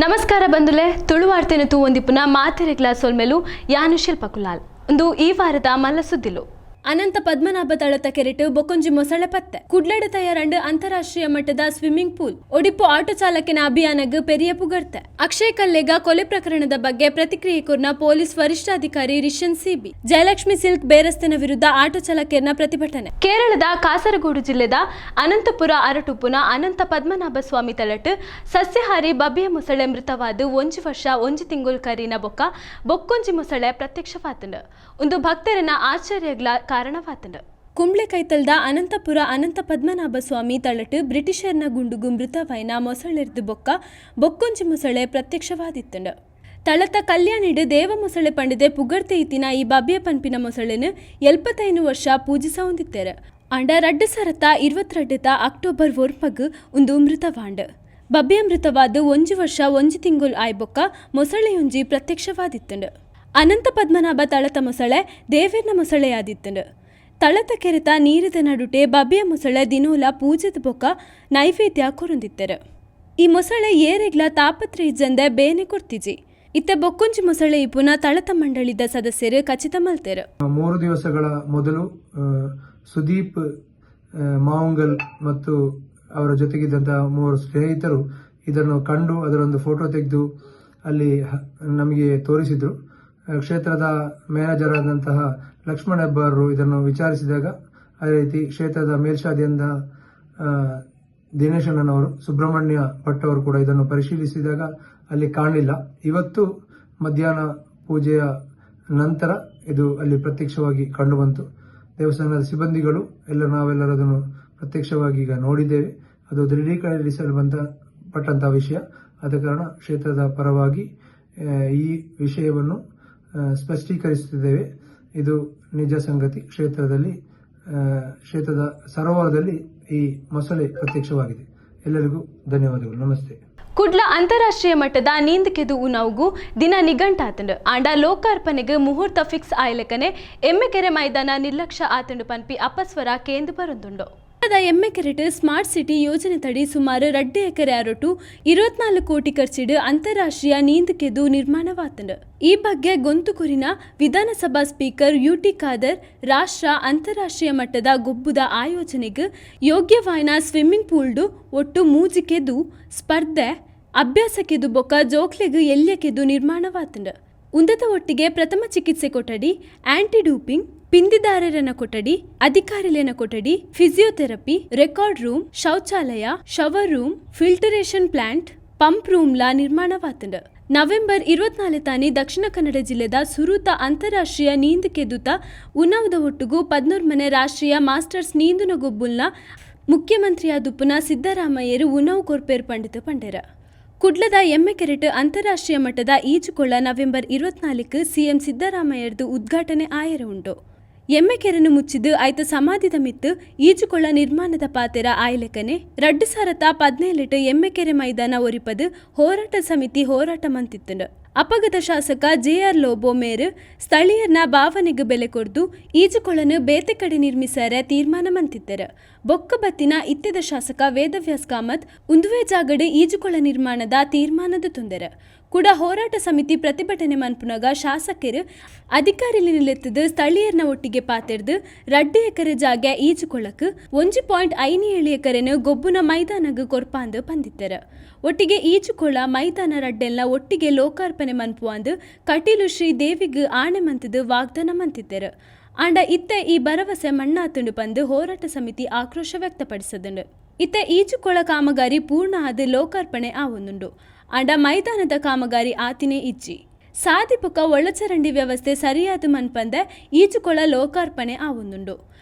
ನಮಸ್ಕಾರ ಬಂಧುಲೆ ತುಳು ವಾರ್ತೆನ ತೂವೊಂದಿಪ್ಪುನ ಮಾತೆರೆ ಗ್ಲಾಸ್ ಸೊಲ್ಮೆಲು ಯಾನು ಶಿಲ್ಪ ಕುಲಾಲ್ ಒಂದು ಈ ವಾರದ ಮಲ್ಲ ಸುದ್ದಿಲು ಅನಂತ ಪದ್ಮನಾಭ ತಳತ ಕೆರೆಟ್ ಬೊಕೊಂಜಿ ಮೊಸಳೆ ಪತ್ತೆ ಕುಡ್ಲಡ ತಯಾರಂಡು ಅಂತಾರಾಷ್ಟ್ರೀಯ ಮಟ್ಟದ ಸ್ವಿಮ್ಮಿಂಗ್ ಪೂಲ್ ಒಡಿಪು ಆಟೋ ಚಾಲಕನ ಅಭಿಯಾನಗ್ ಪೆರಿಯ ಪುಗರ್ತೆ ಅಕ್ಷಯ್ ಕಲ್ಲೆಗ ಕೊಲೆ ಪ್ರಕರಣದ ಬಗ್ಗೆ ಪ್ರತಿಕ್ರಿಯೆ ಕೊರ್ನ ಪೊಲೀಸ್ ವರಿಷ್ಠಾಧಿಕಾರಿ ರಿಷನ್ ಸಿಬಿ ಜಯಲಕ್ಷ್ಮಿ ಸಿಲ್ಕ್ ಬೇರಸ್ತಿನ ವಿರುದ್ಧ ಆಟೋ ಚಾಲಕನ ಪ್ರತಿಭಟನೆ ಕೇರಳದ ಕಾಸರಗೋಡು ಜಿಲ್ಲೆದ ಅನಂತಪುರ ಅರಟುಪುನ ಅನಂತ ಪದ್ಮನಾಭ ಸ್ವಾಮಿ ತಳಟ್ ಸಸ್ಯಹಾರಿ ಬಬ್ಬಿಯ ಮೊಸಳೆ ಮೃತವಾದ 1 ವರ್ಷ 1 ತಿಂಗಳು ಕರಿನ ಬೊಕ್ಕೊಂಜಿ ಮೊಸಳೆ ಪ್ರತ್ಯಕ್ಷವಾತಂಡು ಒಂದು ಭಕ್ತರನ ಆಶ್ಚರ್ಯಗ್ಲ ಕಾರಣವಾತಂಡು ಕುಂಬ್ಳೆಕೈತಲ್ದ ಅನಂತಪುರ ಅನಂತ ಪದ್ಮನಾಭ ಸ್ವಾಮಿ ತಳಟ್ ಬ್ರಿಟಿಷರ್ನ ಗುಂಡುಗು ಮೃತವೈನ ಮೊಸಳೆರ್ದು ಬೊಕ್ಕೊಂಜಿ ಮೊಸಳೆ ಪ್ರತ್ಯಕ್ಷವಾದಿತ್ತಂಡು ತಳತ ಕಲ್ಯಾಣಿಡ್ ದೇವ ಮೊಸಳೆ ಪಂಡಿದೆ ಪುಗರ್ತೆ ಇತ್ತಿನ ಈ ಬಬ್ಬಿಯ ಪನ್ಪಿನ ಮೊಸಳೆನು 75 ವರ್ಷ ಪೂಜಿಸ ಹೊಂದಿತ್ತೇರು ಅಂಡ 2022 ಅಕ್ಟೋಬರ್ 1 ಒಂದು ಮೃತವಾಂಡ್ ಬಬ್ಬಿಯ ಮೃತವಾದ 1 ವರ್ಷ 1 ತಿಂಗಳು ಆಯ್ಬೊಕ್ಕ ಮೊಸಳೆಯೊಂಜಿ ಪ್ರತ್ಯಕ್ಷವಾದಿತ್ತಂಡು ಅನಂತ ಪದ್ಮನಾಭ ತಳತ ಮೊಸಳೆ ದೇವೇರ್ನ ಮೊಸಳೆಯಾದಿತ್ತಂಡು ತಳತ ಕೆರೆತ ನೀರಿದ ನಡುಟೆ ಬಬ್ಬಿಯ ಮೊಸಳೆ ದಿನೋಲ ಪೂಜೆದ ಬೊಕ್ಕ ನೈವೇದ್ಯ ಕೊರೊಂದಿತ್ತೆರು ಈ ಮೊಸಳೆ ಏರೆಗ್ಲ ತಾಪತ್ರೆ ಇಜ್ಜಂದೆ ಬೇನೆ ಕೊಡ್ತಿಜಿ ಇತ್ತೆ ಬೊಕ್ಕೊಂಜಿ ಮೊಸಳೆ ಇಪ್ಪುನ ತಳತ ಮಂಡಳಿದ ಸದಸ್ಯರು ಖಚಿತ ಮಲ್ತೆರು 3 ದಿವಸಗಳ ಮೊದಲು ಸುದೀಪ್ ಮಾವಂಗಲ್ ಮತ್ತು ಅವರ ಜೊತೆಗಿದ್ದಂತಹ 3 ಸ್ನೇಹಿತರು ಇದನ್ನು ಕಂಡು ಅದರೊಂದು ಫೋಟೋ ತೆಗೆದು ಅಲ್ಲಿ ನಮಗೆ ತೋರಿಸಿದ್ರು. ಕ್ಷೇತ್ರದ ಮ್ಯಾನೇಜರ್ ಆದಂತಹ ಲಕ್ಷ್ಮಣ ಹೆಬ್ಬಾರರು ಇದನ್ನು ವಿಚಾರಿಸಿದಾಗ ಅದೇ ರೀತಿ ಕ್ಷೇತ್ರದ ಮೇಲ್ಶಾಧಿಯಿಂದ ದಿನೇಶಣ್ಣನವರು ಸುಬ್ರಹ್ಮಣ್ಯ ಭಟ್ ಅವರು ಕೂಡ ಇದನ್ನು ಪರಿಶೀಲಿಸಿದಾಗ ಅಲ್ಲಿ ಕಾಣಲಿಲ್ಲ. ಇವತ್ತು ಮಧ್ಯಾಹ್ನ ಪೂಜೆಯ ನಂತರ ಇದು ಅಲ್ಲಿ ಪ್ರತ್ಯಕ್ಷವಾಗಿ ಕಂಡುಬಂತು. ದೇವಸ್ಥಾನದ ಸಿಬ್ಬಂದಿಗಳು ನಾವೆಲ್ಲರೂ ಅದನ್ನು ಪ್ರತ್ಯಕ್ಷವಾಗಿ ಈಗ ನೋಡಿದ್ದೇವೆ. ಅದು ದೃಢೀಕರಿಸಲ್ಪಟ್ಟಂತಹ ವಿಷಯ. ಆದ ಕಾರಣ ಕ್ಷೇತ್ರದ ಪರವಾಗಿ ಈ ವಿಷಯವನ್ನು ಸ್ಪಷ್ಟೀಕರಿಸುತ್ತಿದ್ದೇವೆ. ಇದು ನಿಜ ಸಂಗತಿ. ಕ್ಷೇತ್ರದ ಸರೋವರದಲ್ಲಿ ಈ ಮೊಸಳೆ ಪ್ರತ್ಯಕ್ಷವಾಗಿದೆ. ಎಲ್ಲರಿಗೂ ಧನ್ಯವಾದಗಳು. ನಮಸ್ತೆ. ಕುಡ್ಲ ಅಂತಾರಾಷ್ಟ್ರೀಯ ಮಟ್ಟದ ನೀಂದಕೆದು ಉನವುಗು ದಿನ ನಿಘಂಟಾತಂಡು ಆಂಡ ಲೋಕಾರ್ಪಣೆಗೆ ಮುಹೂರ್ತ ಫಿಕ್ಸ್ ಆಯ್ಲೆಕನೆ ಎಮ್ಮೆಕೆರೆ ಮೈದಾನ ನಿರ್ಲಕ್ಷ್ಯ ಆತಂಡು ಪನ್ಪಿ ಅಪಸ್ವರ ಕೇಂದು ಬರುಂದುಂಡು. ಎಮ್ಮೆಕೆರೆಟ್ ಸ್ಮಾರ್ಟ್ ಸಿಟಿ ಯೋಜನೆ ತಡಿ ಸುಮಾರು 2 ಎಕರೆ ಅರಟು 24 ಕೋಟಿ ಖರ್ಚಿಡು ಅಂತಾರಾಷ್ಟ್ರೀಯ ನೀಂದಕೆದು ನಿರ್ಮಾಣವಾತಂಡು. ಈ ಬಗ್ಗೆ ಗೊಂತು ಕುರಿನ ವಿಧಾನಸಭಾ ಸ್ಪೀಕರ್ ಯುಟಿ ಖಾದರ್ ರಾಷ್ಟ್ರ ಅಂತಾರಾಷ್ಟ್ರೀಯ ಮಟ್ಟದ ಗೊಬ್ಬುದ ಆಯೋಜನೆಗೆ ಯೋಗ್ಯವಾಯ್ನ ಸ್ವಿಮ್ಮಿಂಗ್ ಪೂಲ್ಡು ಒಟ್ಟು ಮೂಜಿಕೆದು ಸ್ಪರ್ಧೆ ಅಭ್ಯಾಸಕ್ಕೆದು ಬೊಕ್ಕ ಜೋಕ್ಲೆಗ್ ಎಲ್ಯಕೆದು ನಿರ್ಮಾಣವಾತಂಡು. ಉಂದದ ಒಟ್ಟಿಗೆ ಪ್ರಥಮ ಚಿಕಿತ್ಸೆ ಕೊಠಡಿ, ಆಂಟಿ ಡೂಪಿಂಗ್, ಪಿಂದಿದಾರರನ ಕೊಠಡಿ, ಅಧಿಕಾರಿಲೇನ ಕೊಠಡಿ, ಫಿಸಿಯೋಥೆರಪಿ, ರೆಕಾರ್ಡ್ ರೂಮ್, ಶೌಚಾಲಯ, shower room, filtration plant, pump ರೂಮ್ಲ ನಿರ್ಮಾಣವಾತಂಡು. ನವೆಂಬರ್ 24 ತಾನಿ ದಕ್ಷಿಣ ಕನ್ನಡ ಜಿಲ್ಲೆದ ಸುರೂತ ಅಂತಾರಾಷ್ಟ್ರೀಯ ನೀಂದಕೆದುತ ಉನ್ನವದ ಒಟ್ಟುಗು 11 ಮನೆ ರಾಷ್ಟ್ರೀಯ ಮಾಸ್ಟರ್ಸ್ ನೀಂದುನ ಗೊಬ್ಬುಲ್ನ ಮುಖ್ಯಮಂತ್ರಿಯಾದುಪ್ಪುನ ಸಿದ್ದರಾಮಯ್ಯರು ಉನ್ನವು ಕೊರ್ಪೇರ್ ಪಂಡಿತ ಪಂಡೆರ. ಕುಡ್ಲದ ಎಮ್ಮೆಕೆರೆಟ್ ಅಂತಾರಾಷ್ಟ್ರೀಯ ಮಟ್ಟದ ಈಜುಕೊಳ ನವೆಂಬರ್ 24 ಸಿಎಂ ಸಿದ್ದರಾಮಯ್ಯರ್ದು ಉದ್ಘಾಟನೆ ಆಯರ ಉಂಟು. ಎಮ್ಮೆಕೆರೆನು ಮುಚ್ಚಿದು ಐತ ಸಮಾಧಿದ ಮಿತ್ತು ಈಜುಕೊಳ ನಿರ್ಮಾಣದ ಪಾತೆರ ಆಯ್ಲೆಕನೆ 2017 ಎಮ್ಮೆಕೆರೆ ಮೈದಾನ ಒರಿಪದು ಹೋರಾಟ ಸಮಿತಿ ಹೋರಾಟ ಮಂತಿತ್ತುಂಡು. ಅಪಗತ ಶಾಸಕ ಜೆಆರ್ ಲೋಬೋ ಮೇರ್ ಸ್ಥಳೀಯರ್ನ ಭಾವನೆಗೆ ಬೆಲೆ ಕೊರ್ದು ಈಜುಕೊಳನು ಬೇತೆ ಕಡೆ ನಿರ್ಮಿಸರೆ ತೀರ್ಮಾನ ಮಂತಿದ್ದರು. ಬೊಕ್ಕ ಬತ್ತಿನ ಇತ್ತೆದ ಶಾಸಕ ವೇದವ್ಯಾಸ್ ಕಾಮತ್ ಉಂದುವೆ ಜಾಗಡೆ ಈಜುಕೊಳ ನಿರ್ಮಾಣದ ತೀರ್ಮಾನದ ತೊಂದರೆ ಕೂಡ ಹೋರಾಟ ಸಮಿತಿ ಪ್ರತಿಭಟನೆ ಮನ್ಪುನಾಗ ಶಾಸಕರು ಅಧಿಕಾರಿಲೆತ್ತದು ಸ್ಥಳೀಯರ್ನ ಒಟ್ಟಿಗೆ ಪಾತೆರ್ದು 2 ಎಕರೆ ಜಾಗ ಈಜುಕೊಳಕ್ಕೆ 1.57 ಎಕರೆನು ಗೊಬ್ಬುನ ಮೈದಾನಗ ಕೊರ್ಪಾಂದು ಪಂದಿತ್ತರು. ಒಟ್ಟಿಗೆ ಈಜುಕೊಳ ಮೈದಾನ ರಡ್ಡೆಲ್ಲ ಒಟ್ಟಿಗೆ ಲೋಕಾರ್ಪಣೆ ಮನ್ಪುವಾಂದು ಕಟೀಲು ಶ್ರೀ ದೇವಿಗೆ ಆಣೆ ಮಂತದು ವಾಗ್ದಾನ ಮಂತಿದ್ದರು. ಆಂಡ ಇತ್ತೆ ಈ ಭರವಸೆ ಮಣ್ಣಾತುಂಡು ಬಂದು ಹೋರಾಟ ಸಮಿತಿ ಆಕ್ರೋಶ ವ್ಯಕ್ತಪಡಿಸದುಂಡು. ಇತ್ತೆ ಈಜುಕೊಳ ಕಾಮಗಾರಿ ಪೂರ್ಣ ಆದ ಲೋಕಾರ್ಪಣೆ ಆವೊಂದುಂಡು. ಆಂಡ ಮೈದಾನದ ಕಾಮಗಾರಿ ಆತಿನೇ ಇಜ್ಜಿ ಸಾದಿಪುಕ ಒಳಚರಂಡಿ ವ್ಯವಸ್ಥೆ ಸರಿಯಾದ ಮನ್ಪಂದೆ ಈಜುಕೊಳ ಲೋಕಾರ್ಪಣೆ ಆವೊಂದುಂಡು.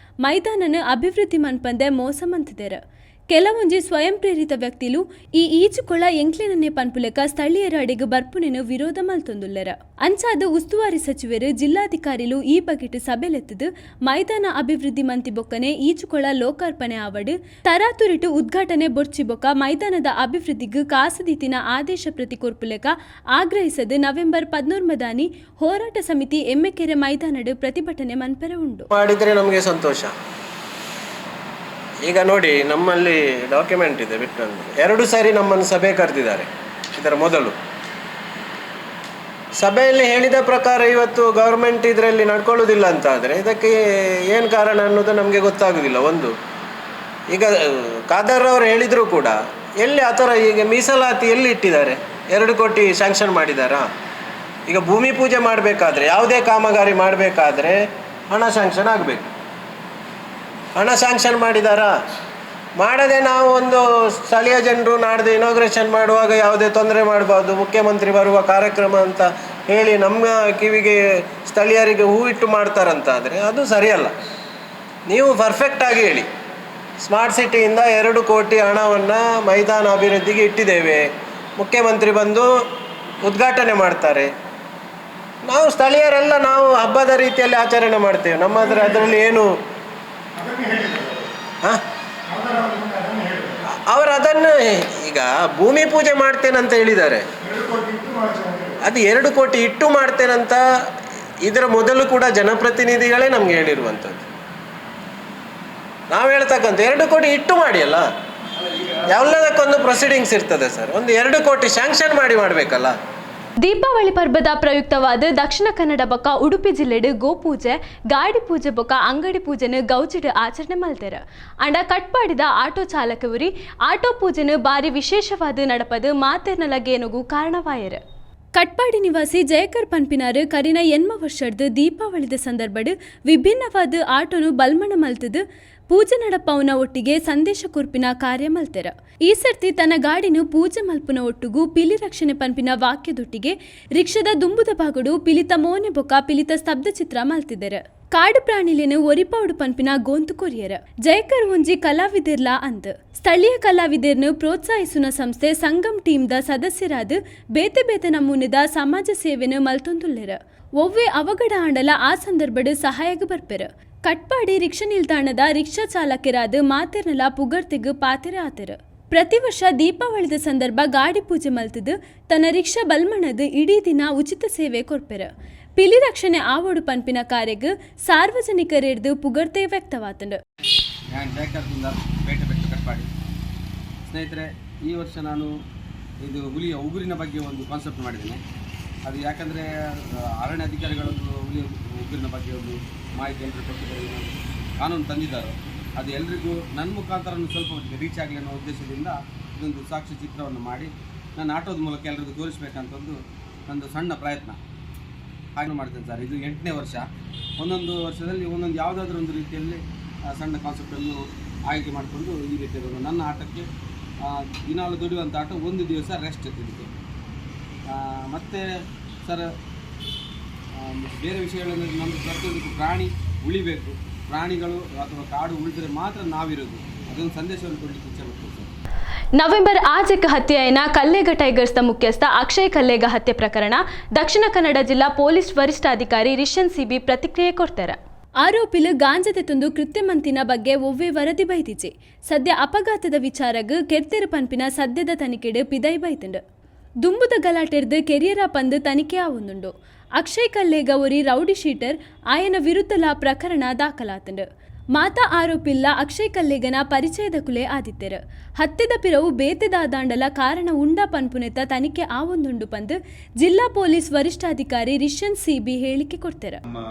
ಮೈದಾನನ ಅಭಿವೃದ್ಧಿ ಮನ್ಪಂದೆ ಮೋಸ ಮಂತಿದೆರು. ಕೆಲವೊಂಜಿ ಸ್ವಯಂ ಪ್ರೇರಿತ ವ್ಯಕ್ತಿಲು ಈ ಈಜುಕೊಳ ಎಂಕ್ಲೆನನ್ನೇ ಪನ್ಪುಲೆಕ ಸ್ಥಳೀಯರ ಅಡೆಗೆ ಬರ್ಪುನೆನು ವಿರೋಧ ಮಲ್ತೊಂದುಲ್ಲೆರ. ಅಂಚಾದ ಉಸ್ತುವಾರಿ ಸಚಿವರು ಜಿಲ್ಲಾಧಿಕಾರಿಲು ಈ ಬಗೆಟ್ ಸಭೆಲೆತ್ತದು ಮೈದಾನ ಅಭಿವೃದ್ಧಿ ಮಂತಿ ಬೊಕ್ಕನೆ ಈಜುಕೊಳ ಲೋಕಾರ್ಪಣೆ ಆವಡು ತರಾತುರಿಟು ಉದ್ಘಾಟನೆ ಬೊರ್ಚಿ ಬೊಕ್ಕ ಮೈದಾನದ ಅಭಿವೃದ್ಧಿಗೆ ಕಾಸದಿತಿನ ಆದೇಶ ಪ್ರತಿ ಕೊರ್ಪುಲೆಕ ಆಗ್ರಹಿಸದು ನವೆಂಬರ್ 13 ದಾನಿ ಹೋರಾಟ ಸಮಿತಿ ಎಮ್ಮೆಕೆರೆ ಮೈದಾನಡು ಪ್ರತಿಭಟನೆ ಮನ್ಪೆರ ಉಂಡು. ಮಾಡಿದ್ರೆ ನಮಗೆ ಸಂತೋಷ. ಈಗ ನೋಡಿ, ನಮ್ಮಲ್ಲಿ ಡಾಕ್ಯುಮೆಂಟ್ ಇದೆ ಬಿಟ್ಟು 2 ಸಾರಿ ನಮ್ಮನ್ನು ಸಭೆ ಕರೆದಿದ್ದಾರೆ. ಇದರ ಮೊದಲು ಸಭೆಯಲ್ಲಿ ಹೇಳಿದ ಪ್ರಕಾರ ಇವತ್ತು ಗೌರ್ಮೆಂಟ್ ಇದರಲ್ಲಿ ನಡ್ಕೊಳ್ಳೋದಿಲ್ಲ ಅಂತ ಆದರೆ ಇದಕ್ಕೆ ಏನು ಕಾರಣ ಅನ್ನೋದು ನಮಗೆ ಗೊತ್ತಾಗೋದಿಲ್ಲ. ಒಂದು ಈಗ ಖಾದರ್ ಅವರು ಹೇಳಿದರೂ ಕೂಡ ಎಲ್ಲಿ ಆ ಥರ ಈಗ ಮೀಸಲಾತಿ ಎಲ್ಲಿ ಇಟ್ಟಿದ್ದಾರೆ? 2 ಕೋಟಿ ಸ್ಯಾಂಕ್ಷನ್ ಮಾಡಿದ್ದಾರಾ? ಈಗ ಭೂಮಿ ಪೂಜೆ ಮಾಡಬೇಕಾದ್ರೆ ಯಾವುದೇ ಕಾಮಗಾರಿ ಮಾಡಬೇಕಾದ್ರೆ ಹಣ ಸ್ಯಾಂಕ್ಷನ್ ಆಗಬೇಕು. ಹಣ ಸ್ಯಾಂಕ್ಷನ್ ಮಾಡಿದಾರಾ? ಮಾಡದೆ ನಾವು ಒಂದು ಸ್ಥಳೀಯ ಜನರು ನಾಡ್ದು ಇನಾಗ್ರೇಷನ್ ಮಾಡುವಾಗ ಯಾವುದೇ ತೊಂದರೆ ಮಾಡಬಾರ್ದು, ಮುಖ್ಯಮಂತ್ರಿ ಬರುವ ಕಾರ್ಯಕ್ರಮ ಅಂತ ಹೇಳಿ ನಮ್ಮ ಕಿವಿಗೆ ಸ್ಥಳೀಯರಿಗೆ ಹೂವಿಟ್ಟು ಮಾಡ್ತಾರಂತಾದರೆ ಅದು ಸರಿಯಲ್ಲ. ನೀವು ಪರ್ಫೆಕ್ಟಾಗಿ ಹೇಳಿ, ಸ್ಮಾರ್ಟ್ ಸಿಟಿಯಿಂದ 2 ಕೋಟಿ ಹಣವನ್ನು ಮೈದಾನ ಅಭಿವೃದ್ಧಿಗೆ ಇಟ್ಟಿದ್ದೇವೆ, ಮುಖ್ಯಮಂತ್ರಿ ಬಂದು ಉದ್ಘಾಟನೆ ಮಾಡ್ತಾರೆ, ನಾವು ಸ್ಥಳೀಯರೆಲ್ಲ ನಾವು ಹಬ್ಬದ ರೀತಿಯಲ್ಲಿ ಆಚರಣೆ ಮಾಡ್ತೇವೆ. ನಮ್ಮ ಅದರಲ್ಲಿ ಏನು ಹಾಂ ಅವರು ಅದನ್ನು ಈಗ ಭೂಮಿ ಪೂಜೆ ಮಾಡ್ತೇನಂತ ಹೇಳಿದ್ದಾರೆ. ಅದು 2 ಕೋಟಿ ಇಟ್ಟು ಮಾಡ್ತೇನಂತ ಇದರ ಮೊದಲು ಕೂಡ ಜನಪ್ರತಿನಿಧಿಗಳೇ ನಮಗೆ ಹೇಳಿರುವಂಥದ್ದು. ನಾವು ಹೇಳ್ತಕ್ಕಂಥ 2 ಕೋಟಿ ಇಟ್ಟು ಮಾಡಿ ಅಲ್ಲ, ಎಲ್ಲದಕ್ಕೊಂದು ಪ್ರೊಸೀಡಿಂಗ್ಸ್ ಇರ್ತದೆ ಸರ್. ಒಂದು 2 ಕೋಟಿ ಸ್ಯಾಂಕ್ಷನ್ ಮಾಡಿ ಮಾಡಬೇಕಲ್ಲ. ದೀಪಾವಳಿ ಪರ್ಬದ ಪ್ರಯುಕ್ತವಾದ ದಕ್ಷಿಣ ಕನ್ನಡ ಬೊಕ್ಕ ಉಡುಪಿ ಜಿಲ್ಲೆಡ್ ಗೋಪೂಜೆ ಗಾಡಿ ಪೂಜೆ ಬೊಕ್ಕ ಅಂಗಡಿ ಪೂಜೆನ ಗೌಜಿಡ್ ಆಚರಣೆ ಮಲ್ತೆರ. ಅಂಡ ಕಟ್ಪಾಡಿದ ಆಟೋ ಚಾಲಕವರಿ ಆಟೋ ಪೂಜೆನ ಬಾರಿ ವಿಶೇಷವಾದ ನಡಪದು ಮಾತೆರ್ನಲಗೇನುಗೂ ಕಾರಣವಾಯರು. ಕಟ್ಪಾಡಿ ನಿವಾಸಿ ಜಯಕರ್ ಪನ್ಪಿನಾರು ಕರಿನ 8 ವರ್ಷದ ದೀಪಾವಳಿದ ಸಂದರ್ಭಡ್ ವಿಭಿನ್ನವಾದ ಆಟೋನು ಬಲ್ಮಣ ಮಲ್ತದು ಪೂಜೆ ನಡಪವನ ಒಟ್ಟಿಗೆ ಸಂದೇಶ ಕುರ್ಪಿನ ಕಾರ್ಯ ಮಲ್ತೆರ. ಈ ಸರ್ತಿ ತನ್ನ ಗಾಡಿನು ಪೂಜೆ ಮಲ್ಪುನ ಒಟ್ಟಿಗೂ ಪಿಲಿ ರಕ್ಷಣೆ ಪನ್ಪಿನ ವಾಕ್ಯದೊಟ್ಟಿಗೆ ರಿಕ್ಷದ ದುಂಬುದ ಭಾಗಡು ಪಿಲಿತ ಮೋನೆ ಬೊಕ್ಕ ಪಿಲಿತ ಸ್ತಬ್ಧ ಚಿತ್ರ ಮಲ್ತಿದ್ದರ. ಕಾಡು ಪ್ರಾಣಿಲೇನು ಒರಿಪಾವಡು ಪನ್ಪಿನ ಗೋಂತು ಕೊರಿಯರ. ಜಯಕರ್ ಒಂಜಿ ಕಲಾವಿದಿರ್ಲ ಅಂದ್ ಸ್ಥಳೀಯ ಕಲಾವಿದರ್ನು ಪ್ರೋತ್ಸಾಹಿಸುನ ಸಂಸ್ಥೆ ಸಂಗಮ್ ಟೀಮ್ದ ಸದಸ್ಯರಾದ ಬೇತೆ ಬೇತೆ ನಮೂನೆದ ಸಮಾಜ ಸೇವೆನು ಮಲ್ತೊಂದುಲ್ಲೆರ. ಒವ್ವೆ ಅವಗಡ ಆಂಡಲ ಆ ಸಂದರ್ಭಡ್ ಸಹಾಯಗ ಬರ್ಪೆರ. ಕಟ್ಪಾಡಿ ರಿಕ್ಷಾ ನಿಲ್ದಾಣದ ರಿಕ್ಷಾ ಚಾಲಕರಾದ ಮಾತೆರ್ನಲ ಪುಗರ್ತಿಗ್ ಪಾತೆರ ಆತೆರ. ಪ್ರತಿ ವರ್ಷ ದೀಪಾವಳಿದ ಸಂದರ್ಭ ಗಾಡಿ ಪೂಜೆ ಮಲ್ತದು ತನ್ನ ರಿಕ್ಷಾ ಬಲ್ಮಣದ ಇಡೀ ದಿನ ಉಚಿತ ಸೇವೆ ಕೊರ್ಪೆರ. ಪಿಲಿ ರಕ್ಷಣೆ ಆವೋಡು ಪನ್ಪಿನ ಕಾರ್ಯಗ್ ಸಾರ್ವಜನಿಕರೆಡ್ದು ಪುಗರ್ತೆ ವ್ಯಕ್ತವಾತಂಡು. ನಾನು ಜಯಕರ್ದಿಂದ ಬೇಟೆ ಬೆಟ್ಟು ಕಟ್ಪಾಡಿ. ಸ್ನೇಹಿತರೆ, ಈ ವರ್ಷ ನಾನು ಇದು ಹುಲಿಯ ಉಗುರಿನ ಬಗ್ಗೆ ಒಂದು ಕಾನ್ಸೆಪ್ಟ್ ಮಾಡಿದ್ದೇನೆ. ಅದು ಯಾಕಂದರೆ ಅರಣ್ಯ ಅಧಿಕಾರಿಗಳೊಂದು ಉಗುರಿನ ಬಗ್ಗೆ ಒಂದು ಮಾಹಿತಿ ಎಲ್ಲರೂ ಕೊಟ್ಟಿದ್ದಾರೆ, ಕಾನೂನು ತಂದಿದ್ದಾರೆ. ಅದು ಎಲ್ರಿಗೂ ನನ್ನ ಮುಖಾಂತರ ಸ್ವಲ್ಪ ಮಟ್ಟಿಗೆ ರೀಚ್ ಆಗಲಿ ಅನ್ನೋ ಉದ್ದೇಶದಿಂದ ಇದೊಂದು ಸಾಕ್ಷಿ ಚಿತ್ರವನ್ನು ಮಾಡಿ ನಾನು ಆಟೋದ ಮೂಲಕ ಎಲ್ಲರಿಗೂ ತೋರಿಸ್ಬೇಕಂತಂದು ನಂದು ಸಣ್ಣ ಪ್ರಯತ್ನ ಹಾಗೆ ಮಾಡ್ತೇನೆ ಸರ್. ಇದು 8ನೇ ವರ್ಷ. ಒಂದೊಂದು ವರ್ಷದಲ್ಲಿ ಒಂದೊಂದು ಯಾವುದಾದ್ರೂ ಒಂದು ರೀತಿಯಲ್ಲಿ ಸಣ್ಣ ಕಾನ್ಸೆಪ್ಟನ್ನು ಆಯ್ಕೆ ಮಾಡಿಕೊಂಡು ಈ ರೀತಿ ನನ್ನ ಆಟಕ್ಕೆ ದಿನಾಲು ದುಡಿಯುವಂಥ ಆಟ ಒಂದು ದಿವಸ ರೆಸ್ಟ್ ಇದಕ್ಕೆ. ಮತ್ತು ಸರ್ ಬೇರೆ ವಿಷಯಗಳನ್ನು ನಮ್ಮದು ಪ್ರತಿಯೊಂದಕ್ಕೂ ಪ್ರಾಣಿ ಉಳಿಬೇಕು, ಪ್ರಾಣಿಗಳು ಅಥವಾ ಕಾಡು ಉಳಿದರೆ ಮಾತ್ರ ನಾವಿರೋದು, ಅದೊಂದು ಸಂದೇಶವನ್ನು ಕೊಡಲಿಕ್ಕೆ ಇಚ್ಛೆ ಪಡ್ತೀವಿ ಸರ್. ನವೆಂಬರ್ 8 ಹತ್ಯೆಯಾಯಿನ ಕಲ್ಲೇಗ ಟೈಗರ್ಸ್ನ ಮುಖ್ಯಸ್ಥ ಅಕ್ಷಯ್ ಕಲ್ಲೇಗ ಹತ್ಯೆ ಪ್ರಕರಣ ದಕ್ಷಿಣ ಕನ್ನಡ ಜಿಲ್ಲಾ ಪೊಲೀಸ್ ವರಿಷ್ಠಾಧಿಕಾರಿ ರಿಷನ್ ಸಿಬಿ ಪ್ರತಿಕ್ರಿಯೆ ಕೊಡ್ತಾರೆ. ಆರೋಪಿಲು ಗಾಂಜತೆ ತಂದು ಕೃತ್ಯಮಂತಿನ ಬಗ್ಗೆ ಒವ್ವೆ ವರದಿ ಬೈದಿಜೆ. ಸದ್ಯ ಅಪಘಾತದ ವಿಚಾರಗ್ ಕೆರ್ತೆರು ಪನ್ಪಿನ ಸದ್ಯದ ತನಿಖೆಡ್ ಪಿದೈ ಬೈತಂಡು. ದುಂಬುದ ಗಲಾಟೆರ್ದು ಕೆರಿಯರ ಪಂದು ತನಿಖೆ ಆವೊಂದುಂಡು. ಅಕ್ಷಯ್ ಕಲ್ಲೇಗ ಒರಿ ರೌಡಿ ಶೀಟರ್ ಆಯನ ವಿರುದ್ಧಲ ಪ್ರಕರಣ ದಾಖಲಾತಂಡು. ಮಾತಾ ಆರೋಪಿಲ್ಲ ಅಕ್ಷಯ್ ಕಲ್ಲೇಗನ ಪರಿಚಯದ ಕುಲೆ ಆದಿತ್ಯರು. ಹತ್ಯೆದ ಪಿರವು ಬೇತೆದಾದಾಂಡಲ ಕಾರಣ ಉಂಡ ಪನ್ಪುನೆತ ತನಿಖೆ ಆವೊಂದುಂಡು ಪಂದು ಜಿಲ್ಲಾ ಪೊಲೀಸ್ ವರಿಷ್ಠಾಧಿಕಾರಿ ರಿಷನ್ ಸಿಬಿ ಹೇಳಿಕೆ ಕೊಡ್ತಾರೆ. ನಮ್ಮ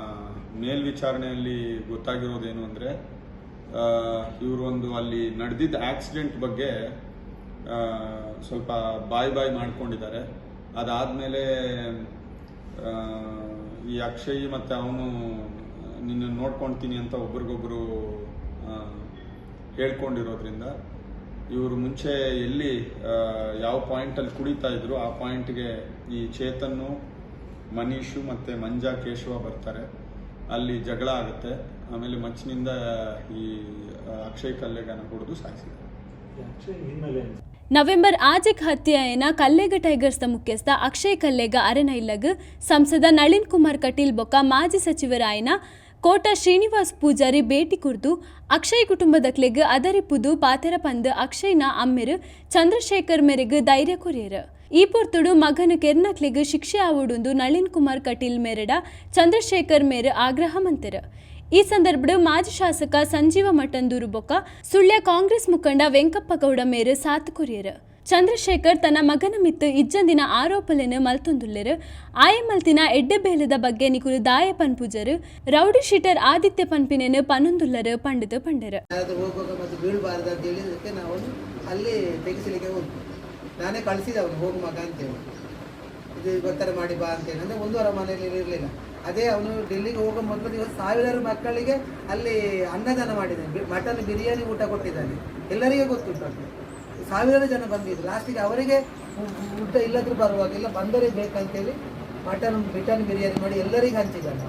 ಮೇಲ್ವಿಚಾರಣೆಯಲ್ಲಿ ಗೊತ್ತಾಗಿರೋದೇನು ಅಂದರೆ ಇವರು ಒಂದು ಅಲ್ಲಿ ನಡೆದಿದ್ದ ಆಕ್ಸಿಡೆಂಟ್ ಬಗ್ಗೆ ಸ್ವಲ್ಪ ಬಾಯ್ ಮಾಡ್ಕೊಂಡಿದ್ದಾರೆ. ಅದಾದಮೇಲೆ ಈ ಅಕ್ಷಯ್ ಮತ್ತು ಅವನು ನಿನ್ನ ನೋಡ್ಕೊಳ್ತೀನಿ ಅಂತ ಒಬ್ರಿಗೊಬ್ರು ಹೇಳ್ಕೊಂಡಿರೋದ್ರಿಂದ ಇವರು ಮುಂಚೆ ಎಲ್ಲಿ ಯಾವ ಪಾಯಿಂಟಲ್ಲಿ ಕುಡಿತಾ ಇದ್ರು ಆ ಪಾಯಿಂಟ್ಗೆ ಈ ಚೇತನ್ನು, ಮನೀಶು ಮತ್ತು ಮಂಜಾ, ಕೇಶವ ಬರ್ತಾರೆ. ಅಲ್ಲಿ ಜಗಳ ಆಗುತ್ತೆ. ಆಮೇಲೆ ಮಚ್ಚಿನಿಂದ ಈ ಅಕ್ಷಯ್ ಕಲ್ಲೇಗನ ಹೊಡೆದು ಸಾಯಿಸಿದ್ದಾರೆ. ನವೆಂಬರ್ 8 ಹತ್ಯೆಯಾಯಿನ ಕಲ್ಲೇಗ ಟೈಗರ್ಸ್ನ ಮುಖ್ಯಸ್ಥ ಅಕ್ಷಯ್ ಕಲ್ಲೇಗ ಅರೆನ ಇಲ್ಲಗ್ ಸಂಸದ ನಳಿನ್ ಕುಮಾರ್ ಕಟೀಲ್ ಬೊಕ್ಕ ಮಾಜಿ ಸಚಿವರಾಯಿನ ಕೋಟ ಶ್ರೀನಿವಾಸ್ ಪೂಜಾರಿ ಭೇಟಿ ಕುರಿತು ಅಕ್ಷಯ್ ಕುಟುಂಬದಕ್ಲೆಗ್ ಅದರಿಪುದು ಪಾತೆರ ಪಂದ್ ಅಕ್ಷಯ್ನ ಅಮ್ಮೆರು ಚಂದ್ರಶೇಖರ್ ಮೇರೆಗ್ ಧೈರ್ಯ ಕೊರಿಯರು. ಈ ಪೊರ್ತುಡು ಮಗನ ಕೆರ್ನಕ್ಲೆಗ್ ಶಿಕ್ಷೆ ಆವೊಡುಂದು ನಳಿನ್ ಕುಮಾರ್ ಕಟೀಲ್ ಮೇರೆಡ ಚಂದ್ರಶೇಖರ್ ಮೇರೆ ಆಗ್ರಹ ಮಂತೆರು. ಈ ಸಂದರ್ಭದ ಮಾಜಿ ಶಾಸಕ ಸಂಜೀವ ಮಠಂದೂರು ಬೊಕ್ಕ ಸುಳ್ಯ ಕಾಂಗ್ರೆಸ್ ಮುಖಂಡ ವೆಂಕಪ್ಪ ಗೌಡ ಮೇರೆ ಸಾಥ್ ಕೊರಿಯರು. ಚಂದ್ರಶೇಖರ್ ತನ್ನ ಮಗನ ಮಿತ್ತು ಇಜ್ಜಂದಿನ ಆರೋಪಲೆನು ಮಲ್ತೊಂದುಲ್ಲೆರು ಆಯ ಮಲ್ತಿನ ಎಡ್ಡೆ ಬೇಲದ ಬಗ್ಗೆ ನಿಕುಲು ದಾಯ ಪನ್ಪುಜರು ರೌಡಿ ಶೀಟರ್ ಆದಿತ್ಯ ಪನ್ಪಿನೇನು ಪನ್ನೊಂದುಲ್ಲರು ಪಂಡಿತು ಪಂಡರು. ಹೋಗುವಾಗ ಮತ್ತೆ ಬೀಳಬಾರ್ದು ಅಂತ ಹೇಳಿದಕ್ಕೆ ನಾವು ಅಲ್ಲಿ ತೆಗೆಸಲಿಕ್ಕೆ ಹೋದ್ವಿ. ನಾನೇ ಕಳಿಸಿದೆ ಅವನು ಹೋಗು ಮಗ ಅಂತೇಳಿ, ಇದು ಗೊತ್ತರ ಮಾಡಿ ಬಾ ಅಂತೇಳಿ. ಅಂದರೆ 1 ವಾರ ಮನೆಯಲ್ಲಿ ಇರಲಿಲ್ಲ. ಅದೇ ಅವನು ಡೆಲ್ಲಿಗೆ ಹೋಗೋ ಮೊದಲು ದಿವಸ 1000 ಮಕ್ಕಳಿಗೆ ಅಲ್ಲಿ ಅನ್ನದಾನ ಮಾಡಿದ್ದಾನೆ, ಮಟನ್ ಬಿರಿಯಾನಿ ಊಟ ಕೊಟ್ಟಿದ್ದಾನೆ. ಎಲ್ಲರಿಗೆ ಗೊತ್ತುಂಟು, 1000 ಜನ ಬಂದಿದ್ರು. ಲಾಸ್ಟಿಗೆ ಅವರಿಗೆ ಊಟ ಇಲ್ಲದ್ರೂ ಬರುವಾಗ ಇಲ್ಲ ಬಂದವರಿಗೆ ಬೇಕಂತೇಳಿ ಮಟನ್ ಬಿರಿಯಾನಿ ಮಾಡಿ ಎಲ್ಲರಿಗೆ ಹಂಚಿದ್ದಾನೆ.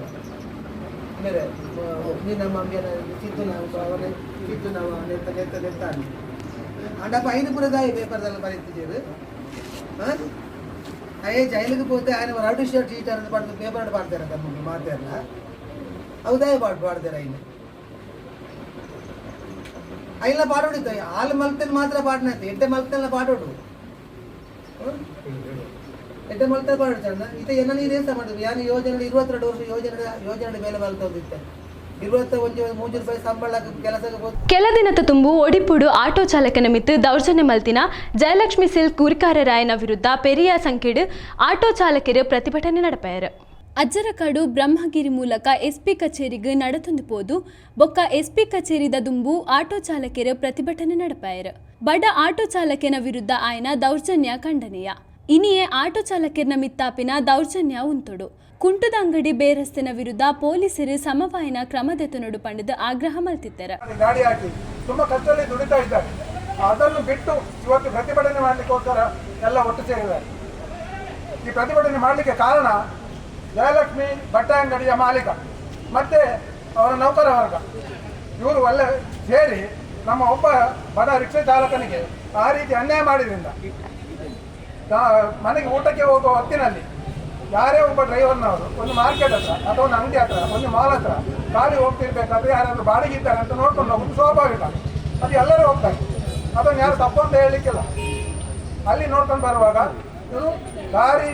ಆಮೇಲೆ ನಮ್ಮ ಅಮ್ಮಿಯನ ಸಿದ್ದು ನಾವು ಅವನೇ ಸಿದ್ದು ನಾವು ನೆತ್ತಾನೆ ಅಂಡಪ್ಪ 5 ಪುರದಾಯಿ ಪೇಪರ್ದೆಲ್ಲ ಬರೀತಿದ್ದೇವೆ. ಅಯ್ಯೇ ಜೈಲಿಗೆ ಹೋಗ್ತೆ ఆయన ರೌಡಿ ಶರ್ಟ್ ಟೀಚರ್ ಅಂತ ಪಡ್ದು ಪೇಪರ್ ಪಾಡ್ತಾರೆ ನಮಗೆ ಮಾತಾಡಲ್ಲ ಹೌದಾಯ ಪಾಡ್ತಾರೆ అయినా పాడోడు వాళ్ళు మల్తలు మాత్రం పాడినట్టు ఎట్టే మల్తల పాడోడు ఎట్టే మల్తలు పాడోడు చంದ ఇత ఎన్న ನೀರು ಏನ್ ಮಾಡ್ತೀವಿ ಯಾನು ಯೋಜನೆ 22 ವರ್ಷ ಯೋಜನೆ ಮೇಲೆ ಬಲ್ತೋದಿತ್ತೆ 21 ರೂಪಾಯಿ ಸಂಬಳ ಕೆಲಸಕ್ಕೆ ಹೋಗಿ ಕೆಲ ದಿನದ ತುಂಬು ಒಡಿಪುಡು ಆಟೋ ಚಾಲಕನ ಮಿತ್ತು ದೌರ್ಜನ್ಯ ಮಲ್ತಿನ ಜಯಲಕ್ಷ್ಮಿ ಸಿಲ್ಕ್ ಗುರಿಕಾರರಾಯನ ವಿರುದ್ಧ ಪೆರಿಯ ಸಂಕೀಡು ಆಟೋ ಚಾಲಕರು ಪ್ರತಿಭಟನೆ ನಡೆಪಾಯರು. ಅಜ್ಜರಕಾಡು ಬ್ರಹ್ಮಗಿರಿ ಮೂಲಕ ಎಸ್ಪಿ ಕಚೇರಿಗೆ ನಡತೊಂದು ಪೋದು ಬೊಕ್ಕ ಎಸ್ಪಿ ಕಚೇರಿದ ದುಂಬು ಆಟೋ ಚಾಲಕರು ಪ್ರತಿಭಟನೆ ನಡೆಪಾಯರು. ಬಡ ಆಟೋ ಚಾಲಕನ ವಿರುದ್ಧ ಆಯ್ನ ದೌರ್ಜನ್ಯ ಖಂಡನೀಯ. ಇನಿಯೇ ಆಟೋ ಚಾಲಕರ ಮಿತ್ತಾಪಿನ ದೌರ್ಜನ್ಯ ಉಂಟುಡು. ಕುಂಟದ ಅಂಗಡಿ ಬೇರಸ್ತಿನ ವಿರುದ್ಧ ಪೊಲೀಸರು ಸಮವಾಯಿನ ಕ್ರಮದೆತ್ತನೊಡು ಪಂಡಿದ ಆಗ್ರಹ ಮಲ್ತಿದ್ದಾರೆ. ಗಾಡಿ ಹಾಕಿ ತುಂಬಾ ಕಷ್ಟದಲ್ಲಿ ದುಡಿತಾ ಇದ್ದಾರೆ. ಅದನ್ನು ಬಿಟ್ಟು ಇವತ್ತು ಪ್ರತಿಭಟನೆ ಮಾಡಲಿಕ್ಕೋಸ್ಕರ ಎಲ್ಲ ಒಟ್ಟು ಸೇರಿದ್ದಾರೆ. ಈ ಪ್ರತಿಭಟನೆ ಮಾಡಲಿಕ್ಕೆ ಕಾರಣ ಜಯಲಕ್ಷ್ಮಿ ಬಟ್ಟೆ ಅಂಗಡಿಯ ಮಾಲೀಕ ಮತ್ತೆ ಅವರ ನೌಕರ ವರ್ಗ ಇವರು ಒಳ್ಳೆ ಸೇರಿ ನಮ್ಮ ಒಬ್ಬ ಬಡ ರಿಕ್ಷಾ ಚಾಲಕನಿಗೆ ಆ ರೀತಿ ಅನ್ಯಾಯ ಮಾಡಿದ್ರಿಂದ ಮನೆಗೆ ಊಟಕ್ಕೆ ಹೋಗುವ ಹೊತ್ತಿನಲ್ಲಿ ಯಾರೇ ಒಬ್ಬ ಡ್ರೈವರ್ನವರು ಒಂದು ಮಾರ್ಕೆಟ್ ಹತ್ರ ಅಥವಾ ಒಂದು ಅಂಗಡಿ ಹತ್ರ ಒಂದು ಮಾಲ್ ಹತ್ರ ಖಾಲಿ ಹೋಗ್ತಿರ್ಬೇಕಾದ್ರೆ ಯಾರಾದರೂ ಬಾಡಿಗೆ ಇದ್ದಾರೆ ಅಂತ ನೋಡ್ಕೊಂಡು ಹೋಗೋದು ಸ್ವಾಭಾವಿಕ. ಅದು ಎಲ್ಲರೂ ಹೋಗ್ತಾರೆ, ಅದನ್ನು ಯಾರು ತಪ್ಪು ಅಂತ ಹೇಳಲಿಕ್ಕಿಲ್ಲ. ಅಲ್ಲಿ ನೋಡ್ಕೊಂಡು ಬರುವಾಗ ಇವರು ದಾರಿ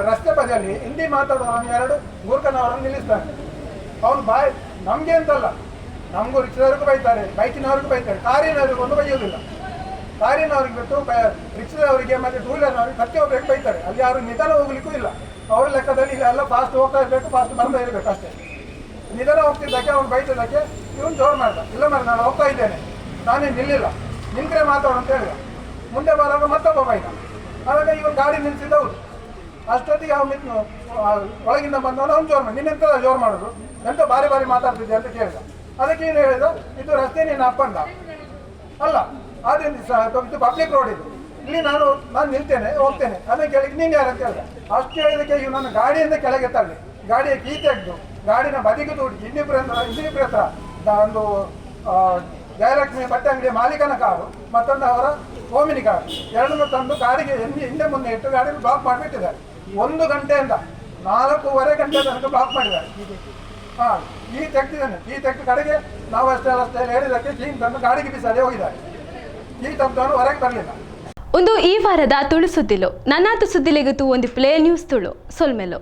ರಸ್ತೆ ಬದಿಯಲ್ಲಿ ಹಿಂದಿ ಮಾತಾಡೋರನ್ನು 2 ಮೂರ್ಖನವರನ್ನು ನಿಲ್ಲಿಸ್ತಾರೆ. ಅವನು ನಮಗೆ ಅಂತಲ್ಲ, ನಮಗೂ ರಿಕ್ಷಾದವ್ರಿಗೂ ಬೈತಾರೆ, ಬೈಕಿನವ್ರಿಗೂ ಬೈತಾರೆ, ಕಾರಿನವ್ರಿಗೂ ಒಂದು ಬೈಯೋದಿಲ್ಲ. ಕಾರಿನವ್ರಿಗೆ ಬಿಟ್ಟು ರಿಕ್ಷಾದವರಿಗೆ ಮತ್ತು ಟೂ ವೀಲರ್ನವ್ರಿಗೆ ಪ್ರತಿಯೊಬ್ಬರಿಗೆ ಬೈತಾರೆ. ಅಲ್ಲಿ ಯಾರು ನಿಧಾನ ಹೋಗ್ಲಿಕ್ಕೂ ಇಲ್ಲ. ಅವರ ಲೆಕ್ಕದಲ್ಲಿ ಇಲ್ಲೆಲ್ಲ ಫಾಸ್ಟ್ ಹೋಗ್ತಾ ಇರಬೇಕು, ಫಾಸ್ಟ್ ಬರ್ತಾ ಇರಬೇಕು ಅಷ್ಟೇ. ನಿಧಾನ ಹೋಗ್ತಿದ್ದಕ್ಕೆ ಅವ್ನು ಬೈತಿದ್ದಕ್ಕೆ ಇವನು ಜೋರು ಮಾಡ್ದ, ಇಲ್ಲ ಮರ ನಾನು ಹೋಗ್ತಾ ಇದ್ದೇನೆ, ನಾನೇ ನಿಲ್ಲಿಲ್ಲ, ನಿಂತರೆ ಮಾತಾಡು ಅಂತ ಹೇಳಿದ. ಮುಂದೆ ಬರುವಾಗ ಮತ್ತೊಬ್ಬ ಬೈದ. ಆವಾಗ ಇವನು ಗಾಡಿ ನಿಲ್ಲಿಸಿದ. ಹೌದು, ಅಷ್ಟೊತ್ತಿಗೆ ಅವನು ಒಳಗಿಂದ ಬಂದವನು ಅವ್ನು ಜೋರು ಮಾಡಿ, ನಿನ್ನೆಂತ ಜೋರು ಮಾಡೋದು, ಎಂತ ಬಾರಿ ಬಾರಿ ಮಾತಾಡ್ತಿದ್ದೆ ಅಂತ ಕೇಳಿದ. ಅದಕ್ಕೆ ಏನು ಹೇಳಿದ, ಇದು ರಸ್ತೆ ನೀನು ಅಪ್ಪಂದ ಅಲ್ಲ, ಆದ್ದರಿಂದ ಇದು ಪಬ್ಲಿಕ್ ರೋಡ್, ಇದು ಇಲ್ಲಿ ನಾನು ನಿಲ್ತೇನೆ ಹೋಗ್ತೇನೆ, ಅದನ್ನು ಕೇಳಿ ನೀನು ಯಾರು ಅಂತ ಹೇಳಿದೆ. ಅಷ್ಟು ಹೇಳಿದಕ್ಕೆ ಇವು ನನ್ನ ಗಾಡಿಯಿಂದ ಕೆಳಗೆ ತಳ್ಳಿ ಗಾಡಿಯ ಕೀ ತೆಗೆದು ಗಾಡಿನ ಬದಿಗೆ ತೋಡಿ ಇನ್ನಿಬ್ಬರ ಹತ್ರ ಒಂದು ಜಯಲಕ್ಷ್ಮಿ ಬಟ್ಟೆ ಅಂಗಡಿಯ ಮಾಲೀಕನ ಕಾರು ಮತ್ತೊಂದು ಅವರ ಓಮಿನಿ ಕಾರು ಎರಡನ್ನೂ ತಂದು ಗಾಡಿಗೆ ಹಿಂದೆ ಮುಂದೆ ಇಟ್ಟು ಗಾಡಿಯನ್ನು ಬ್ಲಾಕ್ ಮಾಡಿಬಿಟ್ಟಿದ್ದಾರೆ. 1 ಗಂಟೆಯಿಂದ 4:30 ಗಂಟೆ ತನಕ ಬ್ಲಾಕ್ ಮಾಡಿದ್ದಾರೆ. ಕೀ ತೆಗ್ದಿದ್ದಾನೆ. ಕೀ ತೆಗೆದು ಕಡೆಗೆ ನಾವು ಅಷ್ಟೇ ಹೇಳಿದ್ದಕ್ಕೆ ಕೀ ತಂದು ಗಾಡಿಗೆ ಬಿಸಾಡಿ ಹೋಗಿದ್ದಾರೆ. ಕೀ ತಂದವನು ಹೊರಗೆ ಬರಲಿಲ್ಲ. ಒಂದು ಈ ವಾರದ ತುಳು ಸುದ್ದಿಲು ನನ್ನಾತು ಸುದ್ದಿಲೆಗುತ್ತು ಒಂದು ಪ್ಲೇ ನ್ಯೂಸ್ ತುಳು ಸೊಲ್ಮೆಲು.